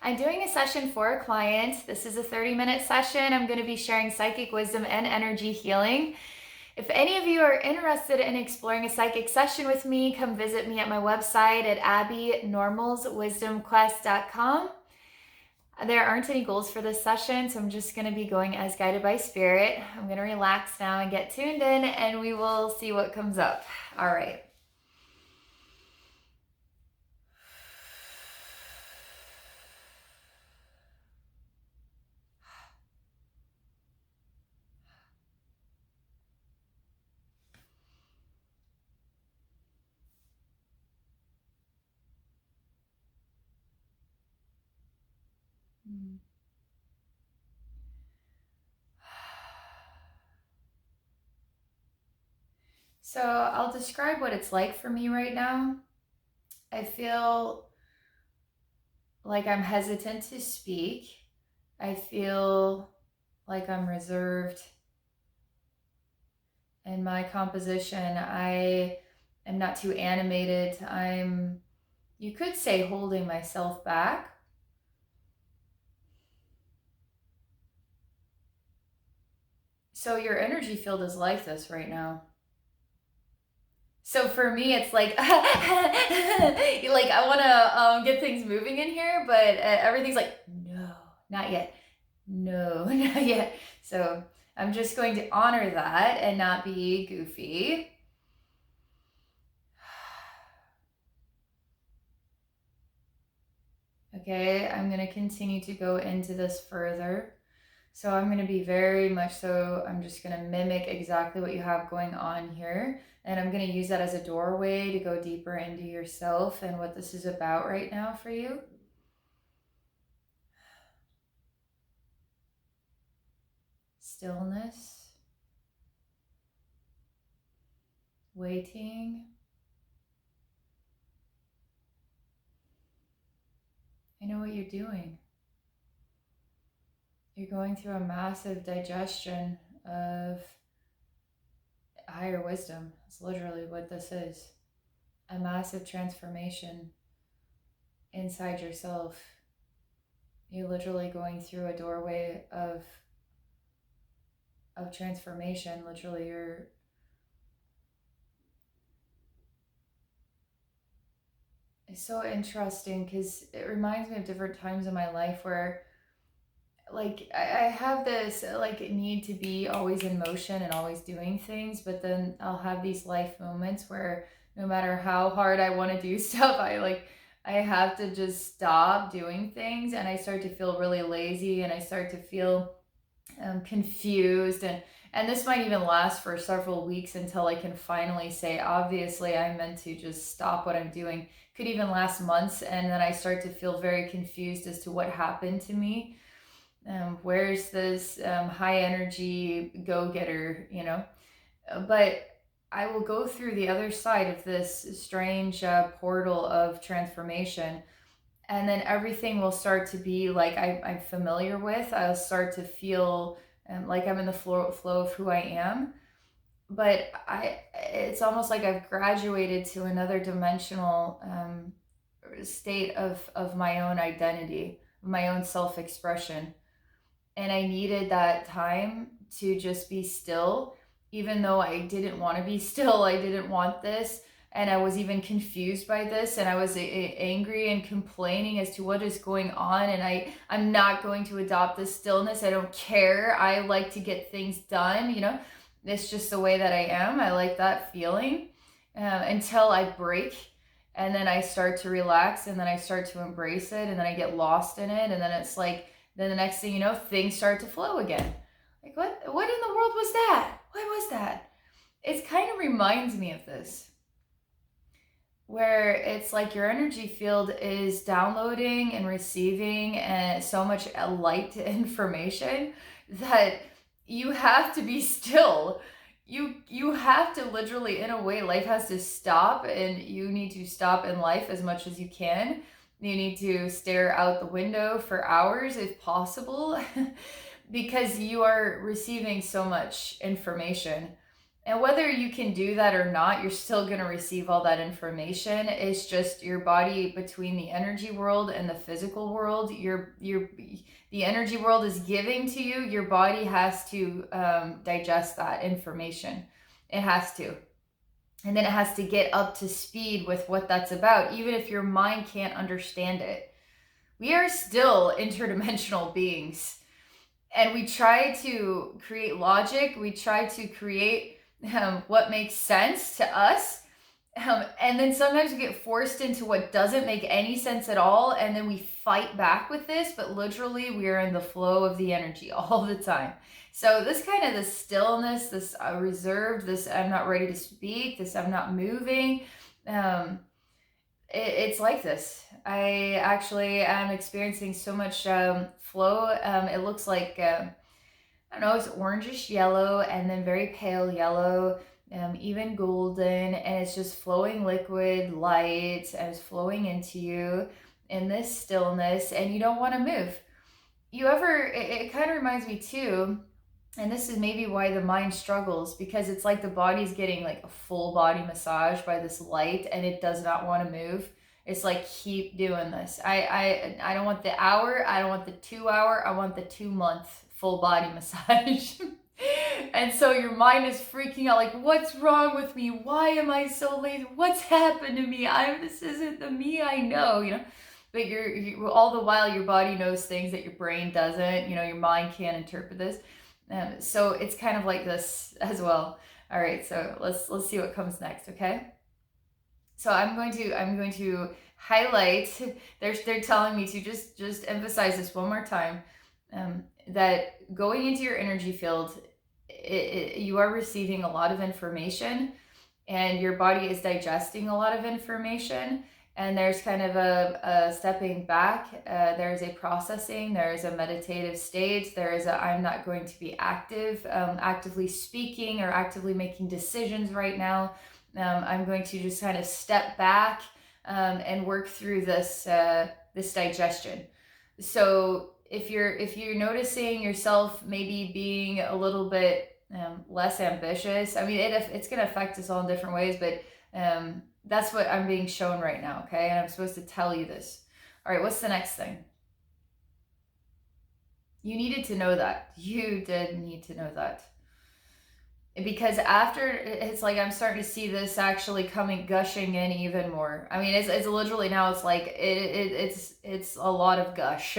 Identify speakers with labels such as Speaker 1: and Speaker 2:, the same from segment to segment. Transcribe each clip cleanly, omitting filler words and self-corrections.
Speaker 1: I'm doing a session for a client. This is a 30-minute session. I'm going to be sharing psychic wisdom and energy healing. If any of you are interested in exploring a psychic session with me, come visit me at my website at abbeynormalswisdomquest.com. There aren't any goals for this session, so I'm just going to be going as guided by spirit. I'm going to relax now and get tuned in, and we will see what comes up. All right. So I'll describe what it's like for me right now. I feel like I'm hesitant to speak. I feel like I'm reserved in my composition. I am not too animated. You could say, holding myself back. So your energy field is like this right now. So for me, it's like, like I want to get things moving in here, but everything's like, no, not yet. No, not yet. So I'm just going to honor that and not be goofy. Okay, I'm going to continue to go into this further. So I'm going to be very much so, I'm just going to mimic exactly what you have going on here. And I'm going to use that as a doorway to go deeper into yourself and what this is about right now for you. Stillness. Waiting. I know what you're doing. You're going through a massive digestion of higher wisdom. It's literally what this is. A massive transformation inside yourself. You're literally going through a doorway of transformation. Literally, it's so interesting because it reminds me of different times in my life where like I have this like need to be always in motion and always doing things, but then I'll have these life moments where no matter how hard I want to do stuff, I have to just stop doing things, and I start to feel really lazy, and I start to feel confused, and this might even last for several weeks until I can finally say, obviously I meant to just stop what I'm doing. Could even last months, and then I start to feel very confused as to what happened to me. Where's this high energy go-getter, but I will go through the other side of this strange portal of transformation, and then everything will start to be like I'm familiar with. I'll start to feel like I'm in the flow of who I am, but it's almost like I've graduated to another dimensional state of my own identity, my own self-expression. And I needed that time to just be still, even though I didn't want to be still. I didn't want this, and I was even confused by this, and I was angry and complaining as to what is going on, and I'm not going to adopt this stillness. I don't care. I like to get things done, It's just the way that I am. I like that feeling until I break, and then I start to relax, and then I start to embrace it, and then I get lost in it, and then it's like, then the next thing you know, things start to flow again. Like, what in the world was that? What was that? It kind of reminds me of this, where it's like your energy field is downloading and receiving so much light information that you have to be still. You have to literally, in a way, life has to stop, and you need to stop in life as much as you can. You need to stare out the window for hours if possible because you are receiving so much information. And whether you can do that or not, you're still going to receive all that information. It's just your body, between the energy world and the physical world, the energy world is giving to you. Your body has to digest that information. It has to. And then it has to get up to speed with what that's about, even if your mind can't understand it. We are still interdimensional beings. And we try to create logic. We try to create what makes sense to us. And then sometimes we get forced into what doesn't make any sense at all. And then we fight back with this. But literally, we are in the flow of the energy all the time. So this kind of the stillness, this reserved, this I'm not ready to speak, this I'm not moving. It's like this. I actually am experiencing so much flow. It looks like, I don't know, it's orangish yellow and then very pale yellow, even golden, and it's just flowing liquid light and it's flowing into you in this stillness, and you don't want to move. It kind of reminds me too, and this is maybe why the mind struggles, because it's like the body's getting like a full body massage by this light and it does not want to move. It's like, keep doing this. I don't want the hour, I don't want the 2 hour, I want the 2 month full body massage. And so your mind is freaking out, like, what's wrong with me? Why am I so lazy? What's happened to me? This isn't the me I know, you know. But you all the while your body knows things that your brain doesn't. You know, your mind can't interpret this. So it's kind of like this as well. All right, so let's see what comes next, okay? So I'm going to highlight. They're telling me to just emphasize this one more time, that going into your energy field, you are receiving a lot of information, and your body is digesting a lot of information. And there's kind of a stepping back. There's a processing. There's a meditative state. There is I'm not going to be actively speaking or actively making decisions right now. I'm going to just kind of step back and work through this digestion. So if you're noticing yourself maybe being a little bit less ambitious, I mean, it's going to affect us all in different ways, but that's what I'm being shown right now, okay? And I'm supposed to tell you this. All right, what's the next thing? You needed to know that. You did need to know that. Because after, it's like I'm starting to see this actually gushing in even more. I mean, it's literally now, it's like, it's a lot of gush.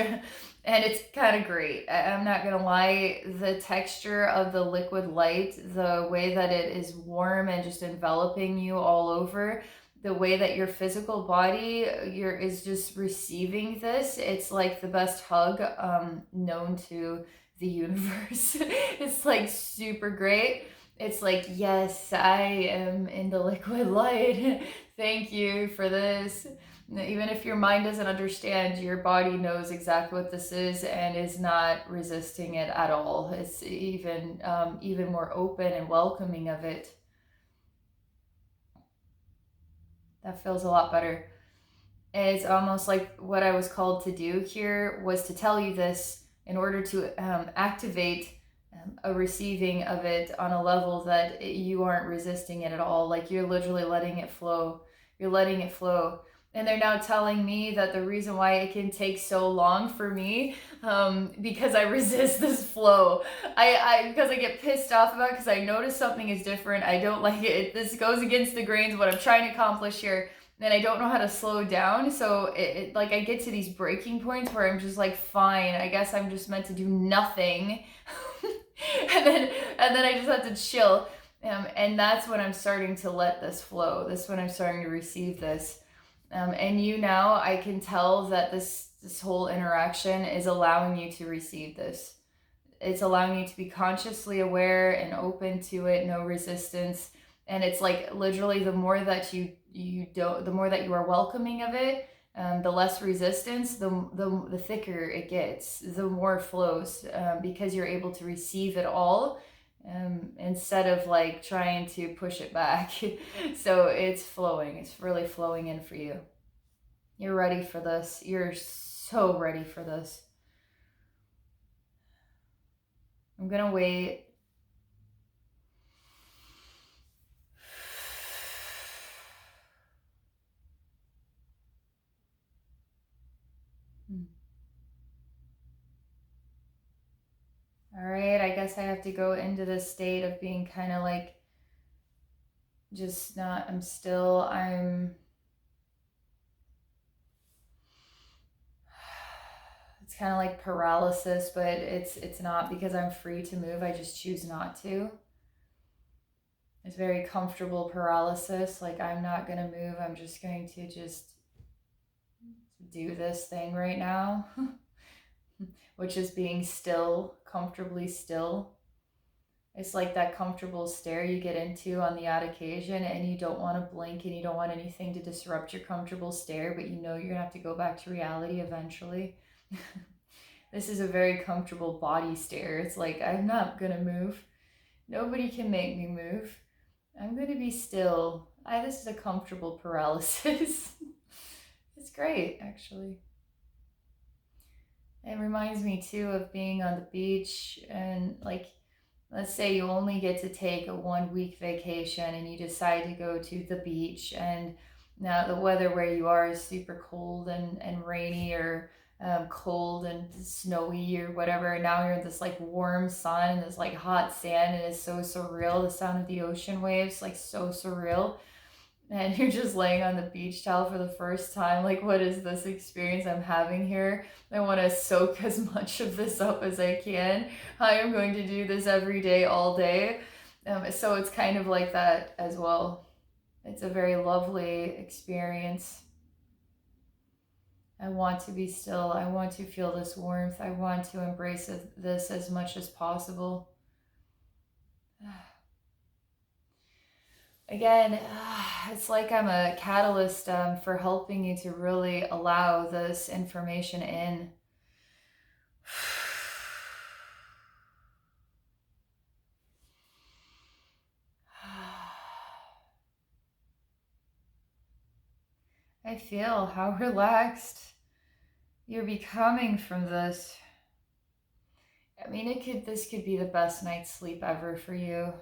Speaker 1: And it's kind of great. I'm not going to lie, the texture of the liquid light, the way that it is warm and just enveloping you all over, the way that your physical body is just receiving this, it's like the best hug known to the universe. It's like super great. It's like, yes, I am in the liquid light. Thank you for this. Even if your mind doesn't understand, your body knows exactly what this is and is not resisting it at all. It's even more open and welcoming of it. That feels a lot better. It's almost like what I was called to do here was to tell you this in order to activate a receiving of it on a level that you aren't resisting it at all. Like, you're literally letting it flow. You're letting it flow. And they're now telling me that the reason why it can take so long for me, because I resist this flow. Because I get pissed off about it, because I notice something is different. I don't like it. This goes against the grains of what I'm trying to accomplish here. And I don't know how to slow down. So like I get to these breaking points where I'm just like, fine, I guess I'm just meant to do nothing. and then I just have to chill. And that's when I'm starting to let this flow. That's when I'm starting to receive this. And now I can tell that this whole interaction is allowing you to receive this. It's allowing you to be consciously aware and open to it, no resistance. And it's like literally the more that the more that you are welcoming of it, the less resistance, the thicker it gets, the more it flows, because you're able to receive it all. Instead of like trying to push it back. So it's flowing. It's really flowing in for you. You're ready for this. You're so ready for this. I'm gonna wait. All right, I guess I have to go into this state of being kind of like just not, I'm still, it's kind of like paralysis, but it's not because I'm free to move. I just choose not to. It's very comfortable paralysis. Like I'm not going to move. I'm just going to just do this thing right now, which is being still, comfortably still. It's like that comfortable stare you get into on the odd occasion, and you don't want to blink and you don't want anything to disrupt your comfortable stare, but you know you're going to have to go back to reality eventually. This is a very comfortable body stare. It's like, I'm not going to move. Nobody can make me move. I'm going to be still. This is a comfortable paralysis. It's great, actually. It reminds me too of being on the beach and like, let's say you only get to take a 1 week vacation and you decide to go to the beach, and now the weather where you are is super cold and rainy, or cold and snowy or whatever. And now you're in this like warm sun and this like hot sand, and it's so surreal. The sound of the ocean waves, like so surreal. And you're just laying on the beach towel for the first time. Like, what is this experience I'm having here? I want to soak as much of this up as I can. I am going to do this every day, all day. So it's kind of like that as well. It's a very lovely experience. I want to be still. I want to feel this warmth. I want to embrace this as much as possible. Again, it's like I'm a catalyst for helping you to really allow this information in. I feel how relaxed you're becoming from this. I mean, this could be the best night's sleep ever for you.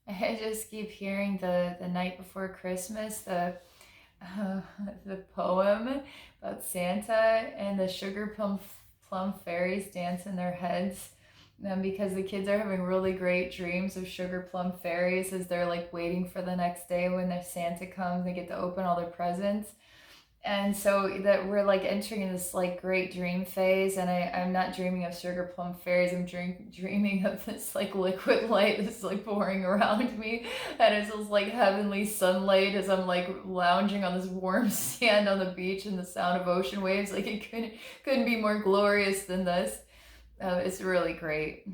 Speaker 1: I just keep hearing the night before Christmas, the poem about Santa and the sugar plum fairies dance in their heads. Because the kids are having really great dreams of sugar plum fairies as they're like waiting for the next day when their Santa comes. They get to open all their presents. And so that we're like entering this like great dream phase, and I'm not dreaming of sugar plum fairies. I'm dreaming of this like liquid light that's like pouring around me, and it's this like heavenly sunlight as I'm like lounging on this warm sand on the beach, and the sound of ocean waves. Like it couldn't be more glorious than this. It's really great.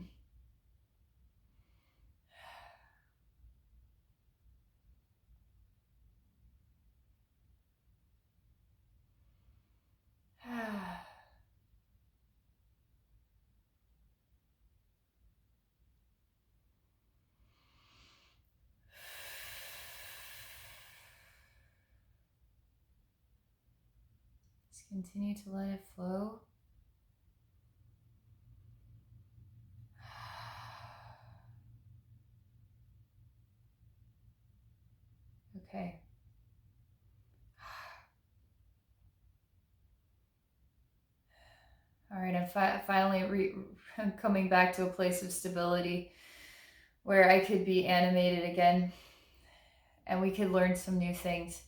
Speaker 1: Just continue to let it flow. Okay. All right, I'm finally coming back to a place of stability where I could be animated again and we could learn some new things.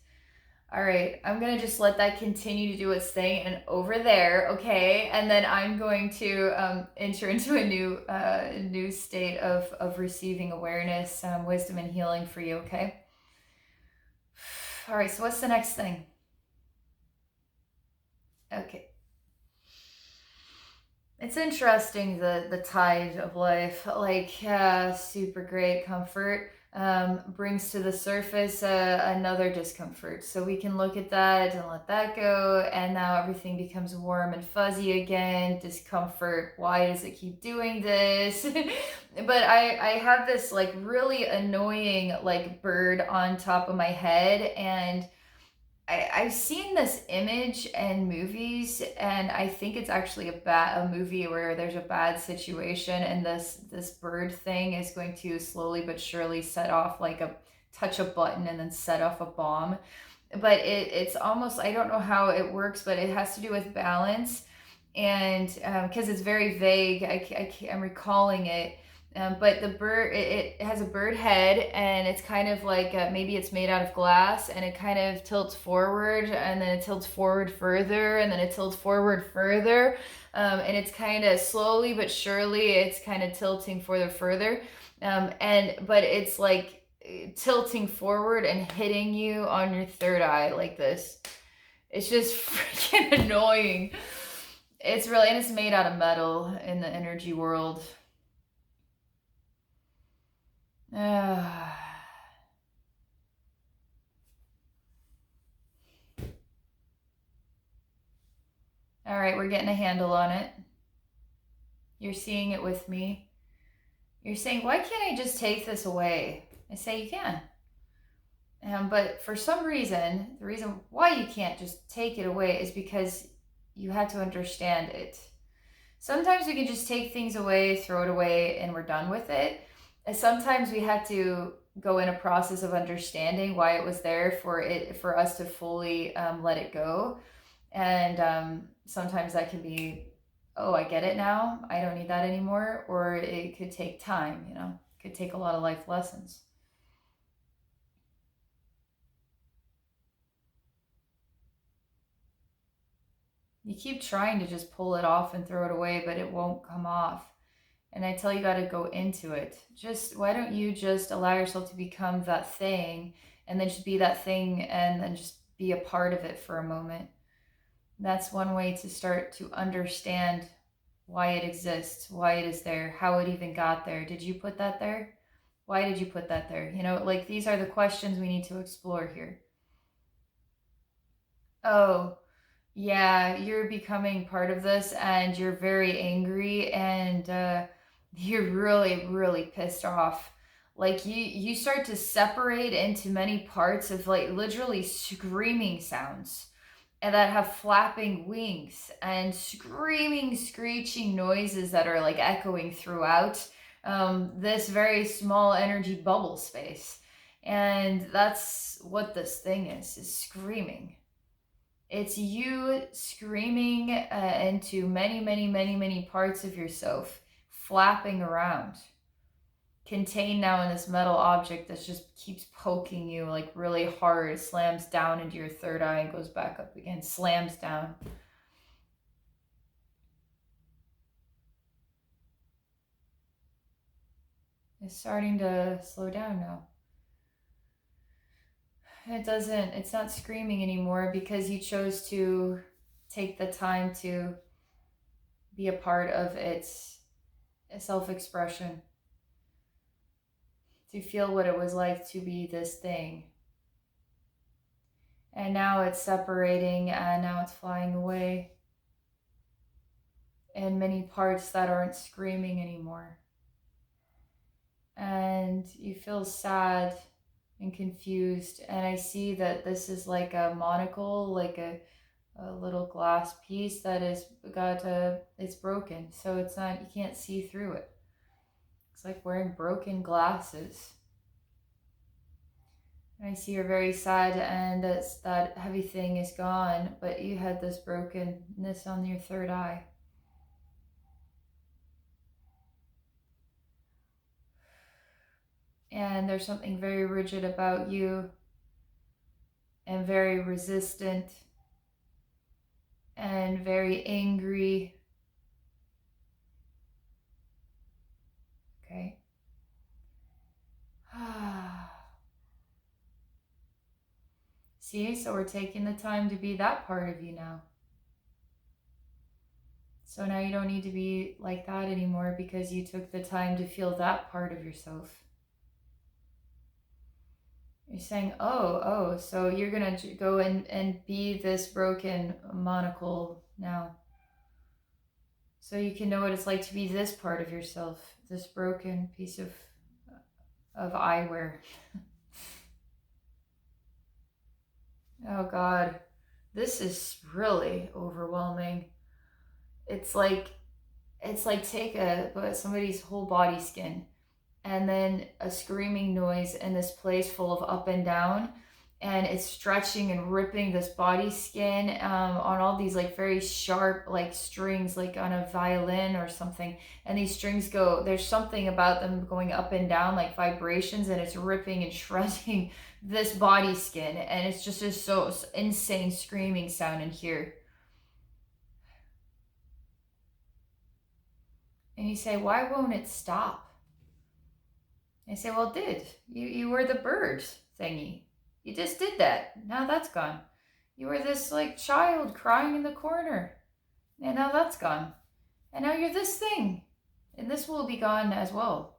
Speaker 1: All right, I'm gonna just let that continue to do its thing, and over there, okay, and then I'm going to enter into a new state of receiving awareness, wisdom, and healing for you. Okay. All right. So what's the next thing? Okay. It's interesting, the tide of life, like super great comfort brings to the surface another discomfort. So we can look at that and let that go, and now everything becomes warm and fuzzy again. Discomfort. Why does it keep doing this? But I have this like really annoying like bird on top of my head, and I've seen this image in movies, and I think it's actually a movie where there's a bad situation, and this bird thing is going to slowly but surely set off like a touch a button and then set off a bomb. But it's almost, I don't know how it works, but it has to do with balance, and because it's very vague, I'm recalling it. But the bird, it has a bird head, and it's kind of like maybe it's made out of glass, and it kind of tilts forward, and then it tilts forward further, and then it tilts forward further, and it's kind of slowly but surely, it's kind of tilting further, and but it's like tilting forward and hitting you on your third eye like this. It's just freaking annoying. It's really, and it's made out of metal in the energy world. All right, we're getting a handle on it. You're seeing it with me. You're saying, why can't I just take this away? I say you can. But for some reason, the reason why you can't just take it away is because you had to understand it. Sometimes we can just take things away, throw it away, and we're done with it. And sometimes we had to go in a process of understanding why it was there for us to fully let it go. And sometimes that can be, oh, I get it now, I don't need that anymore. Or it could take time, it could take a lot of life lessons. You keep trying to just pull it off and throw it away, but it won't come off. And I tell you, got to go into it. Just, why don't you just allow yourself to become that thing, and then just be that thing, and then just be a part of it for a moment. That's one way to start to understand why it exists, why it is there, how it even got there. Did you put that there? Why did you put that there? Like, these are the questions we need to explore here. Oh, yeah, you're becoming part of this, and you're very angry, and you're really, really pissed off. Like, you start to separate into many parts of, like, literally screaming sounds, and that have flapping wings and screaming, screeching noises that are like echoing throughout this very small energy bubble space. And that's what this thing is screaming. It's you screaming into many, many, many, many parts of yourself, flapping around, contained now in this metal object that just keeps poking you like really hard, slams down into your third eye and goes back up again, slams down. It's starting to slow down now. It's not screaming anymore because you chose to take the time to be a part of its self-expression, to feel what it was like to be this thing. And now it's separating, and now it's flying away in many parts that aren't screaming anymore. And you feel sad and confused. And I see that this is like a monocle, like a little glass piece that is it's broken. So it's not, you can't see through it. It's like wearing broken glasses. And I see you're very sad, and that heavy thing is gone, but you had this brokenness on your third eye. And there's something very rigid about you, and very resistant, and very angry. Okay. See, so we're taking the time to be that part of you now. So now you don't need to be like that anymore because you took the time to feel that part of yourself. You're saying, oh, so you're going to go and be this broken monocle now. So you can know what it's like to be this part of yourself, this broken piece of eyewear. Oh God, this is really overwhelming. It's like take somebody's whole body skin and then a screaming noise in this place full of up and down, and it's stretching and ripping this body skin on all these like very sharp like strings, like on a violin or something, and these strings go, there's something about them going up and down like vibrations, and it's ripping and shredding this body skin, and it's just so insane screaming sound in here. And you say, why won't it stop? I say, well, it did. You were the bird thingy. You just did that. Now that's gone. You were this like child crying in the corner. And now that's gone. And now you're this thing. And this will be gone as well.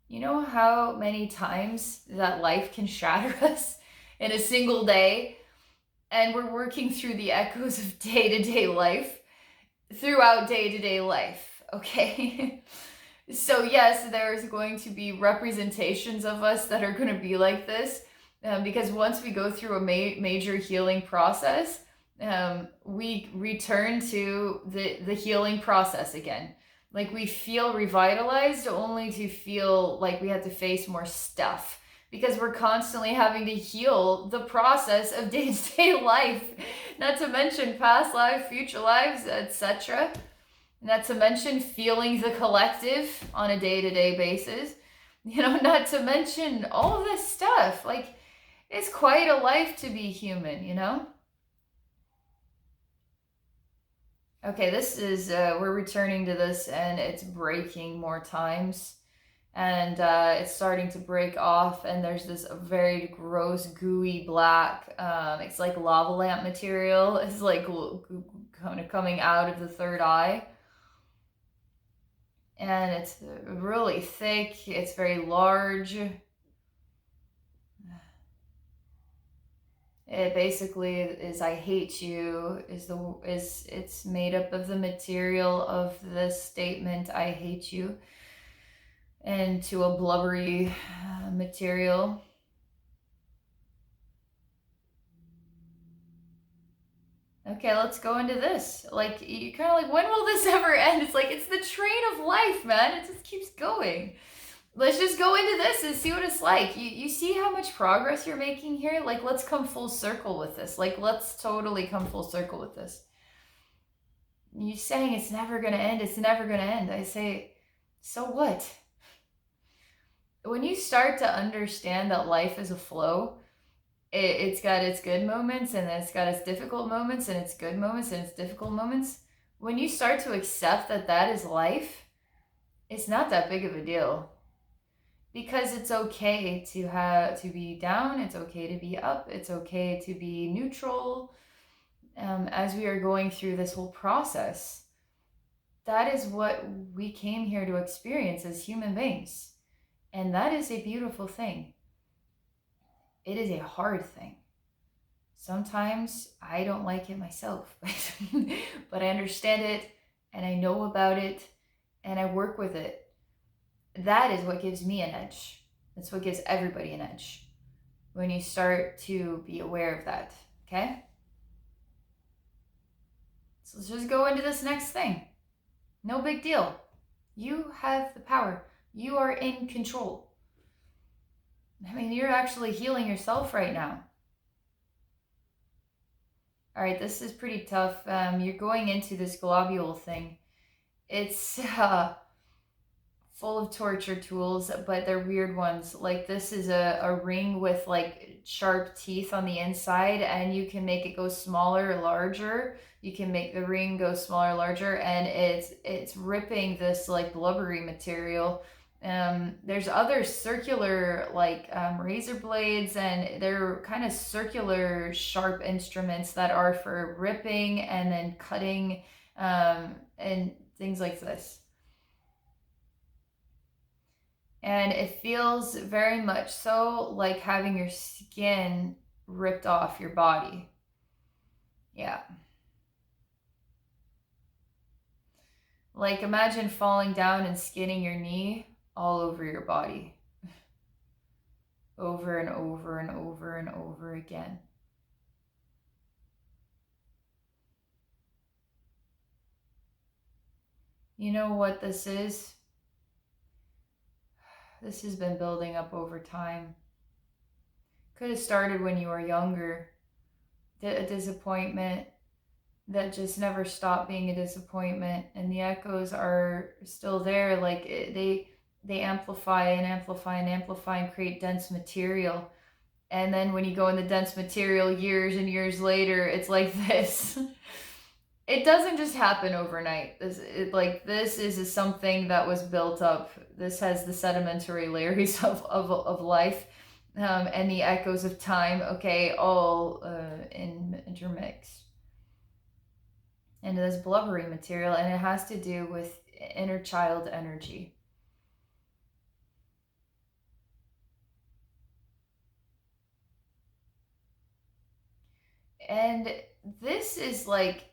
Speaker 1: You know how many times that life can shatter us in a single day? And we're working through the echoes of day-to-day life throughout day-to-day life, okay? So yes, there's going to be representations of us that are going to be like this, because once we go through a major healing process, we return to the healing process again. Like we feel revitalized only to feel like we have to face more stuff, because we're constantly having to heal the process of day-to-day life, not to mention past lives, future lives, etc. Not to mention feeling the collective on a day-to-day basis. Not to mention all of this stuff. Like, it's quite a life to be human. Okay, this is, we're returning to this, and it's breaking more times. And it's starting to break off, and there's this very gross, gooey black, it's like lava lamp material. It's like kind of coming out of the third eye. And it's really thick, it's very large. It basically is I hate you, it's made up of the material of this statement, I hate you, into a blubbery material. Okay, let's go into this. Like, you kind of like, when will this ever end? It's like, it's the train of life, man. It just keeps going. Let's just go into this and see what it's like. You see how much progress you're making here? Like, let's come full circle with this. Like, let's totally come full circle with this. You're saying it's never going to end. It's never going to end. I say, so what? When you start to understand that life is a flow, it's got its good moments, and then it's got its difficult moments, and its good moments, and its difficult moments. When you start to accept that that is life, it's not that big of a deal. Because it's okay to be down, it's okay to be up, it's okay to be neutral. As we are going through this whole process, that is what we came here to experience as human beings. And that is a beautiful thing. It is a hard thing. Sometimes I don't like it myself, but I understand it, and I know about it, and I work with it. That is what gives me an edge. That's what gives everybody an edge. When you start to be aware of that, okay? So let's just go into this next thing. No big deal. You have the power. You are in control. I mean, you're actually healing yourself right now. All right, this is pretty tough. You're going into this globule thing. It's full of torture tools, but they're weird ones. Like, this is a ring with like sharp teeth on the inside, and you can make it go smaller or larger. You can make the ring go smaller or larger, and it's ripping this like blubbery material. There's other circular like razor blades, and they're kind of circular sharp instruments that are for ripping and then cutting, and things like this. And it feels very much so like having your skin ripped off your body. Yeah. Like, imagine falling down and skinning your knee all over your body. over and over and over and over again. You know what this is? This has been building up over time. Could have started when you were younger. A disappointment that just never stopped being a disappointment, and the echoes are still there. Like they amplify and amplify and amplify and create dense material. And then when you go in the dense material years and years later, it's like this. It doesn't just happen overnight. This is something that was built up. This has the sedimentary layers of life, and the echoes of time. Okay, all intermixed into this blubbery material, and it has to do with inner child energy. And this is like,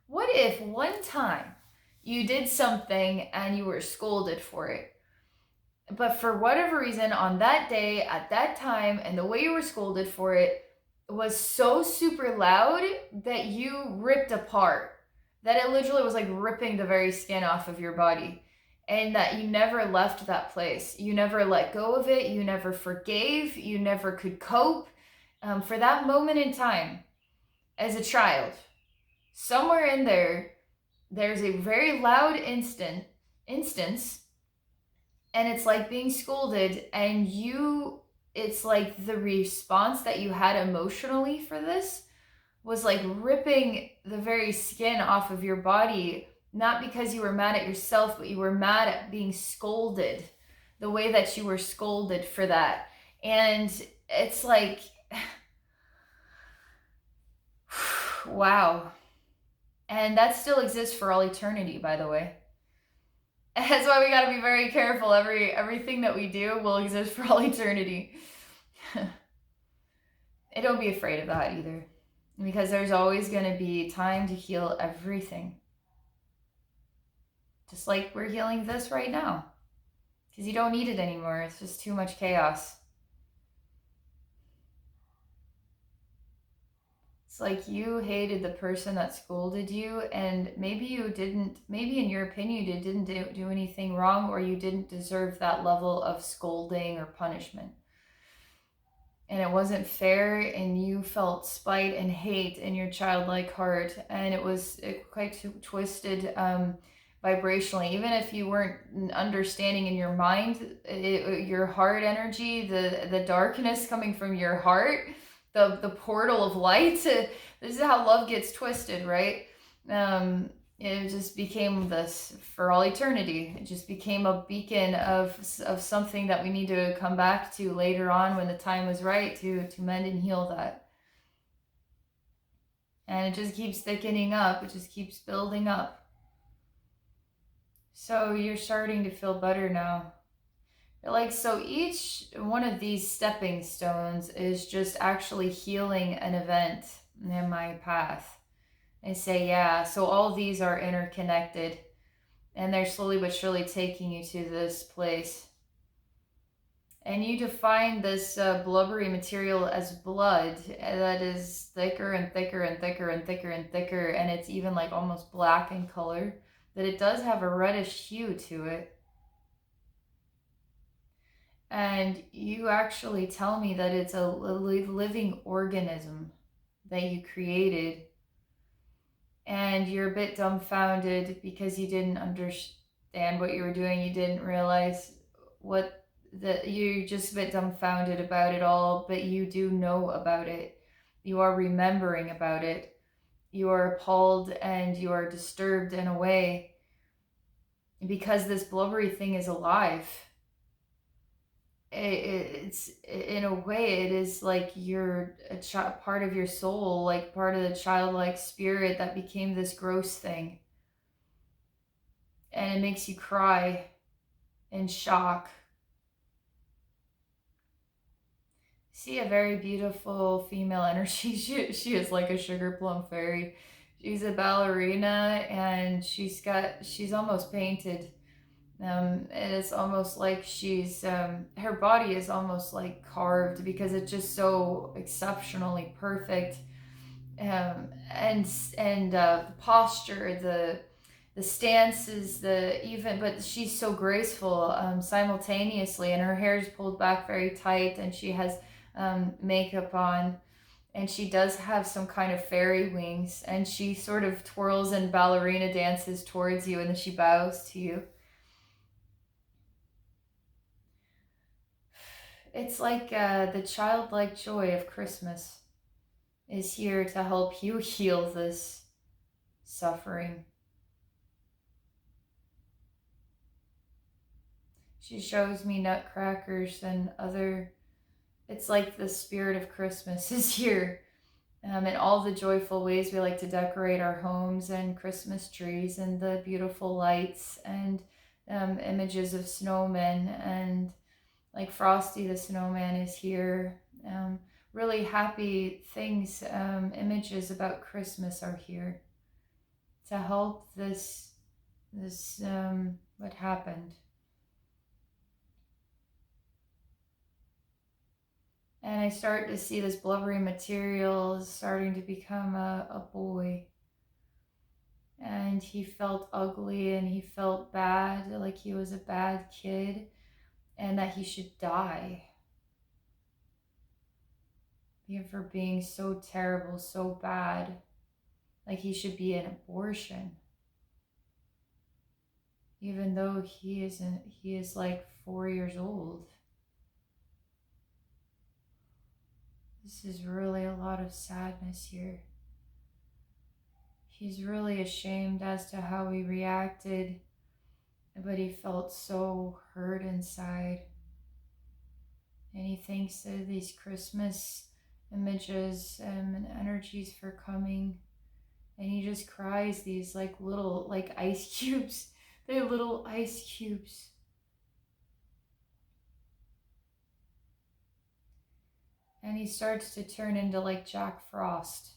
Speaker 1: what if one time you did something and you were scolded for it, but for whatever reason on that day at that time, and the way you were scolded for it was so super loud that you ripped apart, that it literally was like ripping the very skin off of your body, and that you never left that place, you never let go of it, you never forgave, you never could cope, for that moment in time as a child. Somewhere in there, there's a very loud instance, and it's like being scolded, and it's like the response that you had emotionally for this was like ripping the very skin off of your body, not because you were mad at yourself, but you were mad at being scolded, the way that you were scolded for that. And it's like, wow. And that still exists for all eternity, by the way. That's why we got to be very careful. Everything that we do will exist for all eternity. And don't be afraid of that either, because there's always going to be time to heal everything. Just like we're healing this right now, because you don't need it anymore. It's just too much chaos. It's like you hated the person that scolded you, and maybe you didn't, maybe in your opinion you didn't do anything wrong, or you didn't deserve that level of scolding or punishment. And it wasn't fair, and you felt spite and hate in your childlike heart, and it was quite twisted vibrationally. Even if you weren't understanding in your mind, your heart energy, the darkness coming from your heart, the portal of light. This is how love gets twisted, right? It just became this for all eternity. It just became a beacon of something that we need to come back to later on when the time is right to mend and heal that. And it just keeps thickening up. It just keeps building up. So you're starting to feel better now. Like, so each one of these stepping stones is just actually healing an event in my path. I say, yeah, so all these are interconnected, and they're slowly but surely taking you to this place. And you define this blubbery material as blood that is thicker and thicker and thicker and thicker and thicker, and it's even like almost black in color, that it does have a reddish hue to it. And you actually tell me that it's a living organism that you created. And you're a bit dumbfounded because you didn't understand what you were doing. You didn't realize you're just a bit dumbfounded about it all, but you do know about it. You are remembering about it. You are appalled and you are disturbed in a way because this blubbery thing is alive. It's in a way, it is like you're part of your soul, like part of the childlike spirit that became this gross thing, and it makes you cry in shock. See a very beautiful female energy. She is like a sugar plum fairy. She's a ballerina, and she's almost painted. And it's almost like she's, her body is almost like carved because it's just so exceptionally perfect. And the posture, the stances, the even, but she's so graceful simultaneously, and her hair is pulled back very tight, and she has makeup on, and she does have some kind of fairy wings, and she sort of twirls and ballerina dances towards you, and then she bows to you. It's like the childlike joy of Christmas is here to help you heal this suffering. She shows me nutcrackers and other, it's like the spirit of Christmas is here. In all the joyful ways we like to decorate our homes, and Christmas trees and the beautiful lights, and images of snowmen, and like Frosty the Snowman is here. Really happy things, images about Christmas are here to help this what happened. And I start to see this blubbery material is starting to become a boy. And he felt ugly, and he felt bad, like he was a bad kid, and that he should die for being so terrible, so bad. Like he should be an abortion. Even though he isn't, he is like 4 years old. This is really a lot of sadness here. He's really ashamed as to how he reacted, but he felt so hurt inside. And he thanks these Christmas images and energies for coming. And he just cries these like little like ice cubes. They're little ice cubes. And he starts to turn into like Jack Frost.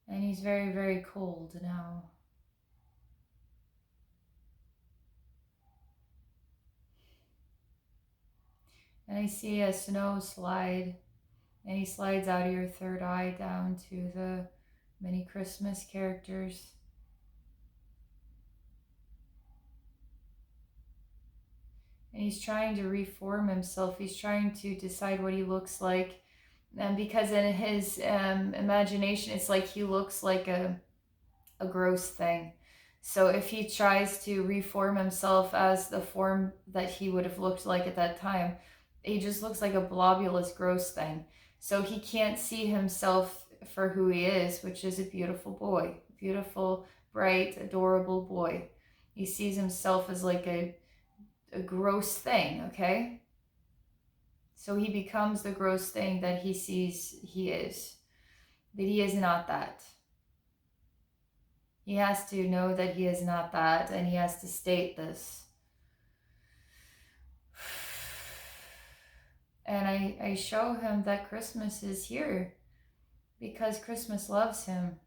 Speaker 1: And he's very, very cold now. And I see a snow slide, and he slides out of your third eye down to the many Christmas characters. And he's trying to reform himself. He's trying to decide what he looks like. And because in his imagination, it's like he looks like a gross thing. So if he tries to reform himself as the form that he would have looked like at that time, he just looks like a blobulous, gross thing. So he can't see himself for who he is, which is a beautiful boy, beautiful, bright, adorable boy. He sees himself as like a gross thing, okay? So he becomes the gross thing that he sees he is. But he is not that. He has to know that he is not that, and he has to state this. And I show him that Christmas is here because Christmas loves him.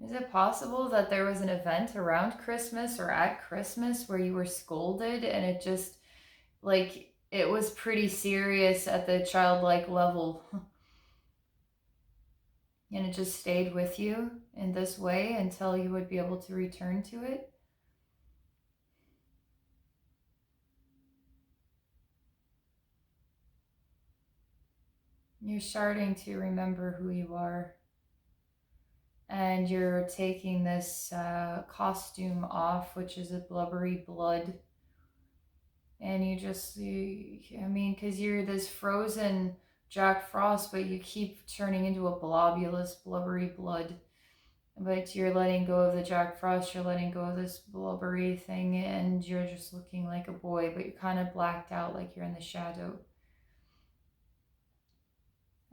Speaker 1: Is it possible that there was an event around Christmas or at Christmas where you were scolded, and it just, like, it was pretty serious at the childlike level? And it just stayed with you in this way until you would be able to return to it? You're starting to remember who you are. And you're taking this costume off, which is a blubbery blood. And because you're this frozen Jack Frost, but you keep turning into a blobulous, blubbery blood. But you're letting go of the Jack Frost, you're letting go of this blubbery thing, and you're just looking like a boy, but you're kind of blacked out, like you're in the shadow.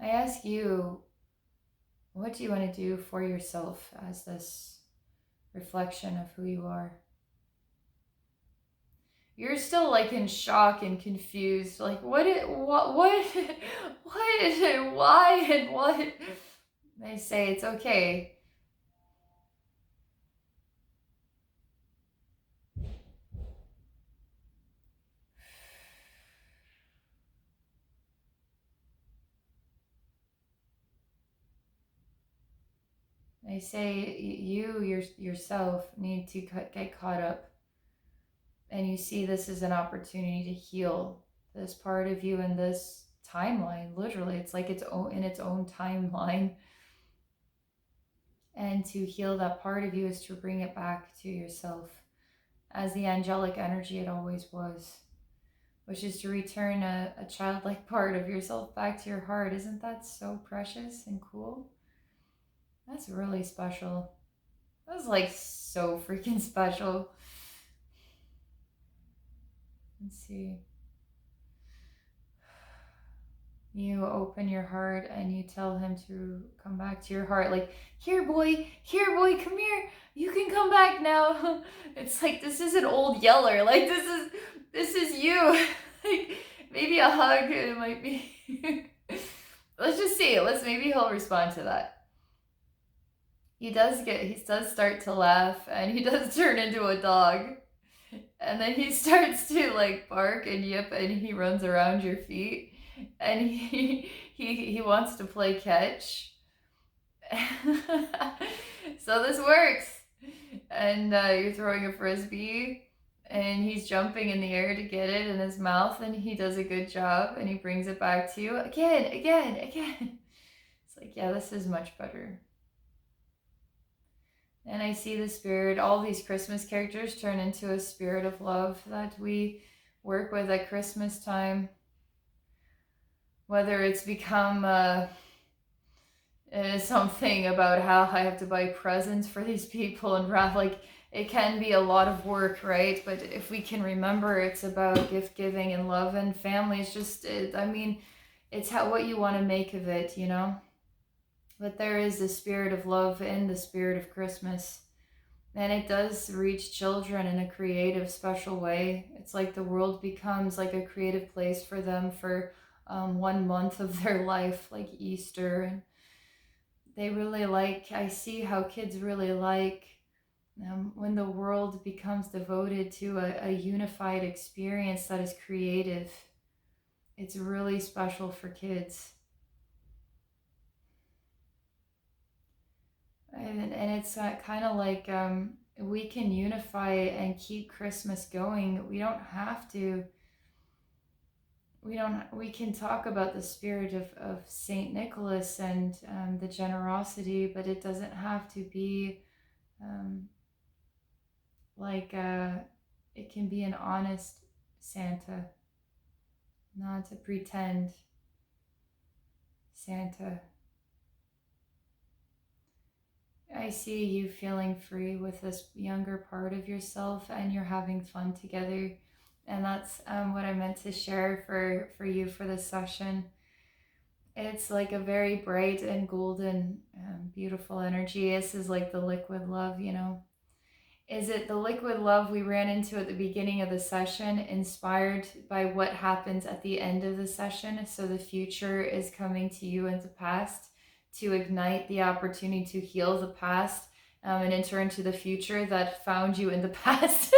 Speaker 1: I ask you, what do you want to do for yourself as this reflection of who you are? You're still like in shock and confused, like why, and what? They say it's okay. I say yourself need to get caught up, and you see this as an opportunity to heal this part of you in this timeline. Literally, it's like its own in its own timeline. And to heal that part of you is to bring it back to yourself as the angelic energy it always was, which is to return a childlike part of yourself back to your heart. Isn't that so precious and cool? That's really special. That's like so freaking special. Let's see. You open your heart and you tell him to come back to your heart. Like, here boy, come here. You can come back now. It's like, this is an old yeller. Like, this is you. Like, maybe a hug, it might be. Let's just see. Maybe he'll respond to that. He does start to laugh, and he does turn into a dog. And then he starts to like bark and yip, and he runs around your feet, and he wants to play catch. So this works. And you're throwing a frisbee, and he's jumping in the air to get it in his mouth, and he does a good job, and he brings it back to you again. It's like, yeah, this is much better. And I see the spirit, all these Christmas characters turn into a spirit of love that we work with at Christmas time. Whether it's become something about how I have to buy presents for these people and wrap, like, it can be a lot of work, right? But if we can remember, it's about gift giving and love and family. It's just, it's what you want to make of it, you know? But there is the spirit of love in the spirit of Christmas. And it does reach children in a creative, special way. It's like the world becomes like a creative place for them for 1 month of their life, like Easter. And they really I see how kids really like when the world becomes devoted to a unified experience that is creative. It's really special for kids. And it's kind of like we can unify and keep Christmas going. We don't have to. We can talk about the spirit of Saint Nicholas and the generosity, but it doesn't have to be it can be an honest Santa, not a pretend Santa. I see you feeling free with this younger part of yourself, and you're having fun together. And that's what I meant to share for you for this session. It's like a very bright and golden, beautiful energy. This is like the liquid love, you know. Is it the liquid love we ran into at the beginning of the session, inspired by what happens at the end of the session? So the future is coming to you in the past, to ignite the opportunity to heal the past and enter into the future that found you in the past.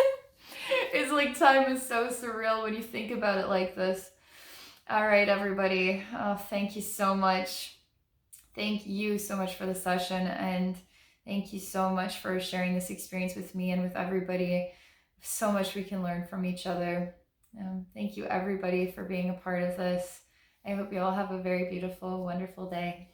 Speaker 1: It's like time is so surreal when you think about it like this. All right, everybody. Thank you so much. Thank you so much for the session, and thank you so much for sharing this experience with me and with everybody. So much we can learn from each other. Thank you, everybody, for being a part of this. I hope you all have a very beautiful, wonderful day.